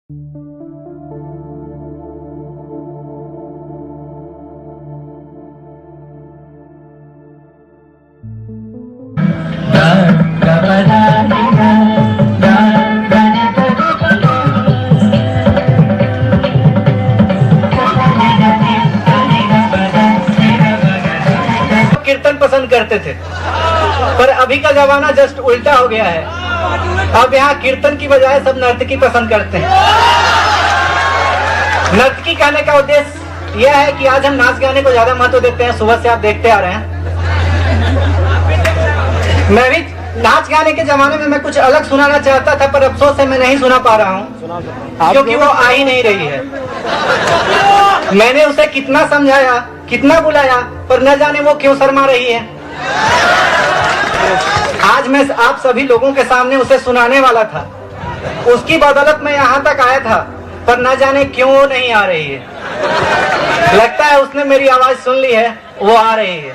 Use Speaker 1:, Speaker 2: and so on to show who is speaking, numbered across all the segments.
Speaker 1: कीर्तन पसंद करते थे, पर अभी का जमाना जस्ट उल्टा हो गया है। अब यहाँ कीर्तन की बजाय सब नर्तकी पसंद करते हैं। नर्तकी कहने का उद्देश्य यह है कि आज हम नाच गाने को ज्यादा महत्व देते हैं। सुबह से आप देखते आ रहे हैं, मैं भी नाच गाने के जमाने में मैं कुछ अलग सुनाना चाहता था, पर अफसोस है मैं नहीं सुना पा रहा हूँ, क्योंकि वो आ ही नहीं रही है। मैंने उसे कितना समझाया, कितना बुलाया, पर न जाने वो क्यों शर्मा रही है। आज मैं आप सभी लोगों के सामने उसे सुनाने वाला था, उसकी बदौलत मैं यहाँ तक आया था, पर न जाने क्यों वो नहीं आ रही है। लगता है उसने मेरी आवाज सुन ली है, वो आ रही है।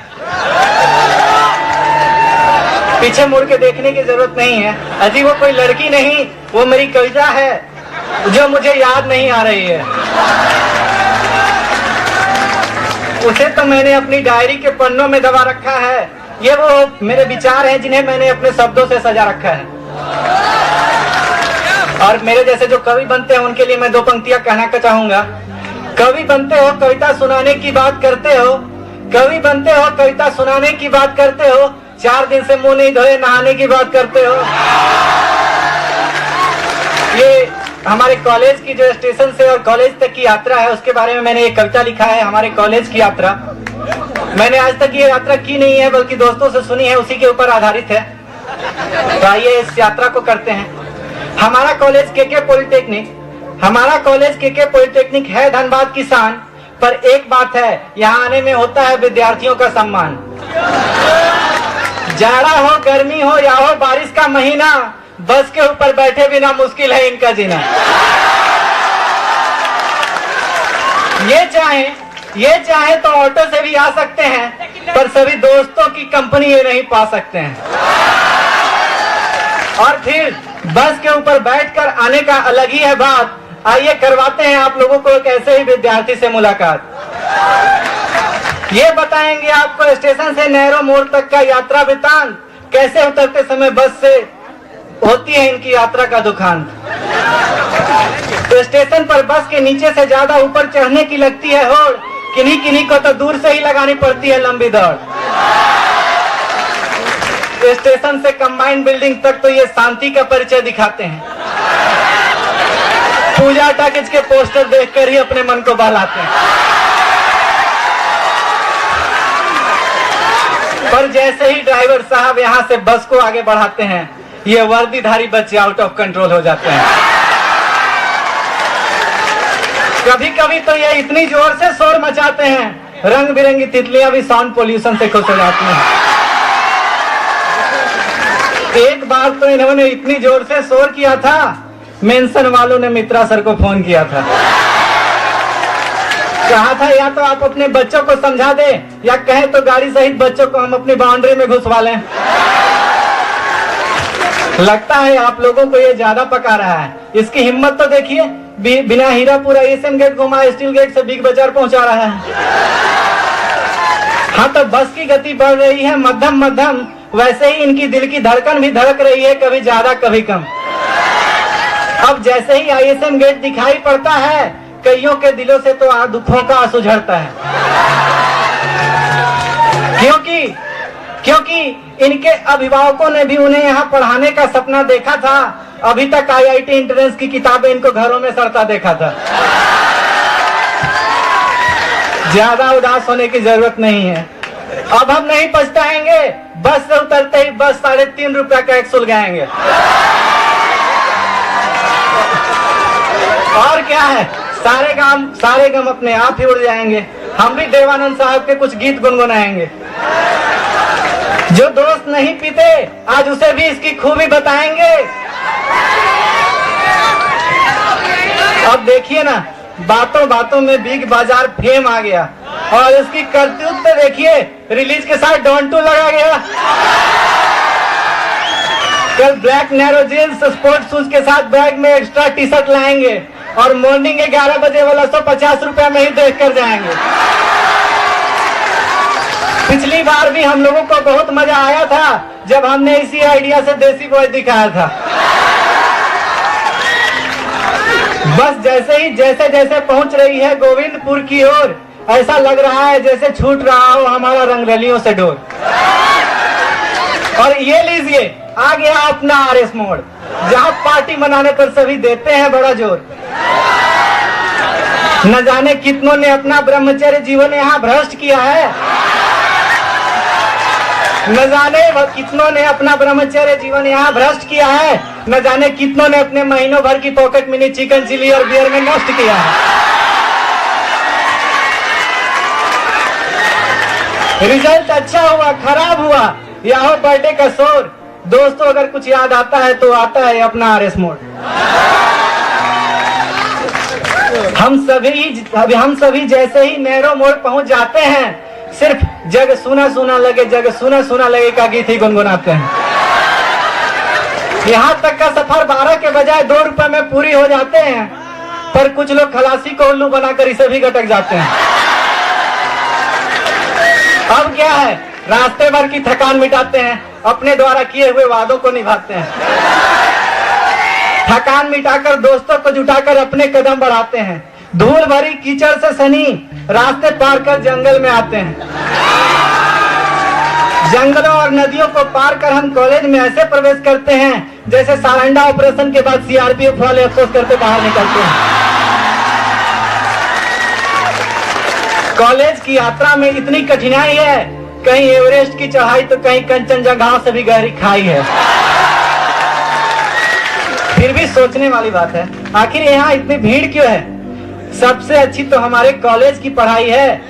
Speaker 1: पीछे मुड़ के देखने की जरूरत नहीं है। अजी वो कोई लड़की नहीं, वो मेरी कविता है जो मुझे याद नहीं आ रही है। उसे तो मैंने अपनी डायरी के पन्नों में दबा रखा है। ये वो मेरे विचार हैं जिन्हें मैंने अपने शब्दों से सजा रखा है। और मेरे जैसे जो कवि बनते हैं उनके लिए मैं दो पंक्तियां कहना चाहूंगा। कवि बनते हो, कविता सुनाने की बात करते हो। कवि बनते हो, कविता सुनाने की बात करते हो। 4 दिन से मुंह नहीं धोए, नहाने की बात करते हो। ये हमारे कॉलेज की जो स्टेशन से और कॉलेज तक की यात्रा है, उसके बारे में मैंने एक कविता लिखा है। हमारे कॉलेज की यात्रा, मैंने आज तक ये यात्रा की नहीं है, बल्कि दोस्तों से सुनी है, उसी के ऊपर आधारित है। तो आइए इस यात्रा को करते हैं। हमारा कॉलेज केके पॉलिटेक्निक, हमारा कॉलेज केके पॉलिटेक्निक है धनबाद की शान। पर एक बात है, यहाँ आने में होता है विद्यार्थियों का सम्मान। जाड़ा हो, गर्मी हो या हो बारिश का महीना, बस के ऊपर बैठे बिना मुश्किल है इनका जीना। ये चाहे तो ऑटो से भी आ सकते हैं, पर सभी दोस्तों की कंपनी ये नहीं पा सकते हैं। और फिर बस के ऊपर बैठकर आने का अलग ही है बात। आइए करवाते हैं आप लोगों को एक ऐसे ही विद्यार्थी से मुलाकात। ये बताएंगे आपको स्टेशन से नेहरू मोड़ तक का यात्रा वृतांत, कैसे उतरते समय बस से होती है इनकी यात्रा का दुखांत। तो स्टेशन पर बस के नीचे से ज्यादा ऊपर चढ़ने की लगती है होड़, किन्हीं किन्हीं को तो दूर से ही लगानी पड़ती है लंबी दौड़। स्टेशन से कंबाइंड बिल्डिंग तक तो ये शांति का परिचय दिखाते हैं। पूजा टॉकीज के पोस्टर देखकर ही अपने मन को बहलाते हैं। पर जैसे ही ड्राइवर साहब यहाँ से बस को आगे बढ़ाते हैं, ये वर्दीधारी बच्चे आउट ऑफ कंट्रोल हो जाते हैं। कभी कभी तो ये इतनी जोर से शोर मचाते हैं, रंग बिरंगी तितलियां भी साउंड पोल्यूशन से खुश हो जाती हैं। एक बार तो इन्होंने इतनी जोर से शोर किया था, मेंशन वालों ने मित्रा सर को फोन किया था। कहा था या तो आप अपने बच्चों को समझा दें, या कहें तो गाड़ी सहित बच्चों को हम अपनी बाउंड्री में घुसवा लें। लगता है आप लोगों को ये ज्यादा पका रहा है। इसकी हिम्मत तो देखिए, बिना हीरापुर एशियन गेट घुमा स्टील गेट से बिग बाजार पहुंचा रहा है। हाँ, तो बस की गति बढ़ रही है मध्यम मध्यम, वैसे ही इनकी दिल की धड़कन भी धड़क रही है, कभी ज्यादा कभी कम। अब जैसे ही आईएसएम गेट दिखाई पड़ता है, कईयों के दिलों से तो दुखों का आंसू झड़ता है। क्योंकि इनके अभिभावकों ने भी उन्हें यहाँ पढ़ाने का सपना देखा था। अभी तक आईआईटी एंट्रेंस की किताबें इनको घरों में सड़ता देखा था। ज्यादा उदास होने की जरूरत नहीं है। अब हम नहीं पछताएंगे, बस से उतरते ही बस 3.5 रुपया का एक सुलगाएंगे। और क्या है, सारे गम अपने आप ही उड़ जाएंगे। हम भी देवानंद साहब के कुछ गीत गुनगुनाएंगे। जो दोस्त नहीं पीते, आज उसे भी इसकी खूबी बताएंगे। अब देखिए ना, बातों बातों में बिग बाजार फेम आ गया, और इसकी करतूत तो देखिए, रिलीज के साथ डॉन 2 लगा गया। कल black narrow jeans sports shoes के साथ बैग में एक्स्ट्रा टी शर्ट लाएंगे। और मॉर्निंग 11 बजे वाला 150 रुपया में ही देख कर जाएंगे। पिछली बार भी हम लोगों को बहुत मजा आया था जब हमने इसी आइडिया से देसी बॉय दिखाया था। बस जैसे जैसे पहुंच रही है गोविंदपुर की ओर, ऐसा लग रहा है जैसे छूट रहा हो हमारा रंगरलियों से डोर। और ये लीजिए, आ गया अपना आरएस मोड़, जहां पार्टी मनाने पर सभी देते हैं बड़ा जोर। न जाने कितनों ने अपना ब्रह्मचर्य जीवन यहाँ भ्रष्ट किया है, न जाने कितनों ने अपना ब्रह्मचर्य जीवन यहाँ भ्रष्ट किया है, न जाने कितनों ने अपने महीनों भर की पॉकेट मनी चिकन चिली और बियर में नष्ट किया है। रिजल्ट अच्छा हुआ खराब हुआ या हो बर्थडे का शोर, दोस्तों अगर कुछ याद आता है तो आता है अपना आरएस मोड़। हम सभी जैसे ही नेहरू मोड़ पहुंच जाते हैं, सिर्फ जग सुना सुना लगे का गीत ही गुनगुनाते हैं। यहाँ तक का सफर 12 के बजाय 2 रुपए में पूरी हो जाते हैं, पर कुछ लोग खलासी को उल्लू बनाकर इसे भी गटक जाते हैं। अब क्या है, रास्ते भर की थकान मिटाते हैं, अपने द्वारा किए हुए वादों को निभाते हैं। थकान मिटाकर दोस्तों को जुटाकर अपने कदम बढ़ाते हैं। धूल भरी कीचड़ से सनी रास्ते पार कर जंगल में आते हैं। जंगलों और नदियों को पार कर हम कॉलेज में ऐसे प्रवेश करते हैं जैसे सारंडा ऑपरेशन के बाद सीआरपीएफ वाले अफसोस करते बाहर निकलते हैं। कॉलेज की यात्रा में इतनी कठिनाई है, कहीं एवरेस्ट की चढ़ाई तो कहीं कंचनजंगा से भी गहरी खाई है। फिर भी सोचने वाली बात है, आखिर यहाँ इतनी भीड़ क्यों है? सबसे अच्छी तो हमारे कॉलेज की पढ़ाई है।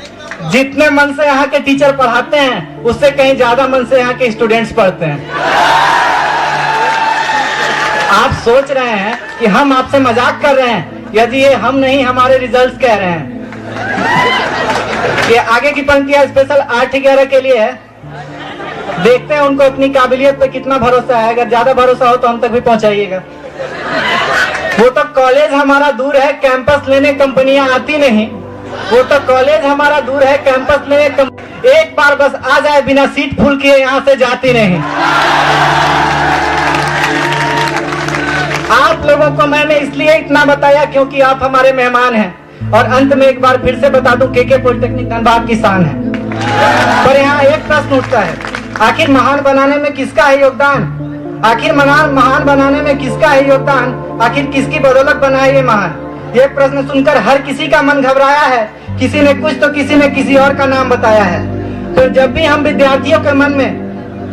Speaker 1: जितने मन से यहाँ के टीचर पढ़ाते हैं, उससे कहीं ज्यादा मन से यहाँ के स्टूडेंट्स पढ़ते हैं। आप सोच रहे हैं कि हम आपसे मजाक कर रहे हैं, यदि ये हम नहीं हमारे रिजल्ट्स कह रहे हैं। ये आगे की पंक्तियां स्पेशल 8-11 के लिए है। देखते हैं उनको अपनी काबिलियत पे कितना भरोसा है। अगर ज्यादा भरोसा हो तो हम तक भी पहुंचाइएगा। वो तो कॉलेज हमारा दूर है, कैंपस लेने कंपनियां आती नहीं। वो तो कॉलेज हमारा दूर है, कैंपस लेने एक बार बस आ जाए बिना सीट फुल किए यहाँ से जाती नहीं। आप लोगों को मैंने इसलिए इतना बताया क्योंकि आप हमारे मेहमान हैं। और अंत में एक बार फिर से बता दूं, केके पॉलिटेक्निक धनबाद की शान है। पर यहाँ एक प्रश्न उठता है, आखिर महान बनाने में किसका है योगदान? आखिर महान बनाने में किसका है योगदान? आखिर किसकी बदौलत बना है ये महान? ये प्रश्न सुनकर हर किसी का मन घबराया है। किसी ने कुछ तो किसी ने किसी और का नाम बताया है। तो जब भी हम विद्यार्थियों के मन में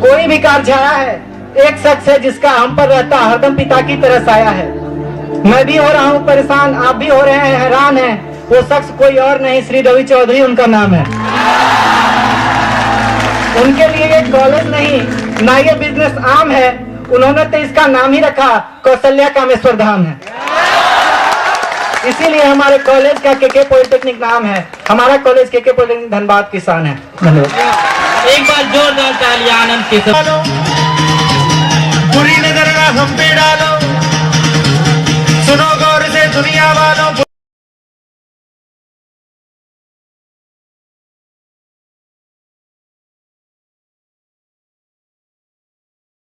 Speaker 1: कोई विकार छाया है, एक शख्स है जिसका हम पर रहता हरदम पिता की तरह साया है। मैं भी हो रहा हूँ परेशान, आप भी हो रहे हैं हैरान हैं। वो शख्स कोई और नहीं, श्री रवि चौधरी उनका नाम है। उनके लिए ये कॉलेज नहीं, ना ये बिजनेस आम है। उन्होंने तो इसका नाम ही रखा कौशल्या कामेश्वर धाम है। इसीलिए हमारे कॉलेज का केके पॉलिटेक्निक नाम है। हमारा कॉलेज केके पॉलिटेक्निक धनबाद की शान है। धन्यवाद।
Speaker 2: एक बार जोरदार तालियां आनंद के साथ।
Speaker 3: बुरी नजर ना हम पे डालो, सुनो गौर से दुनिया वालों।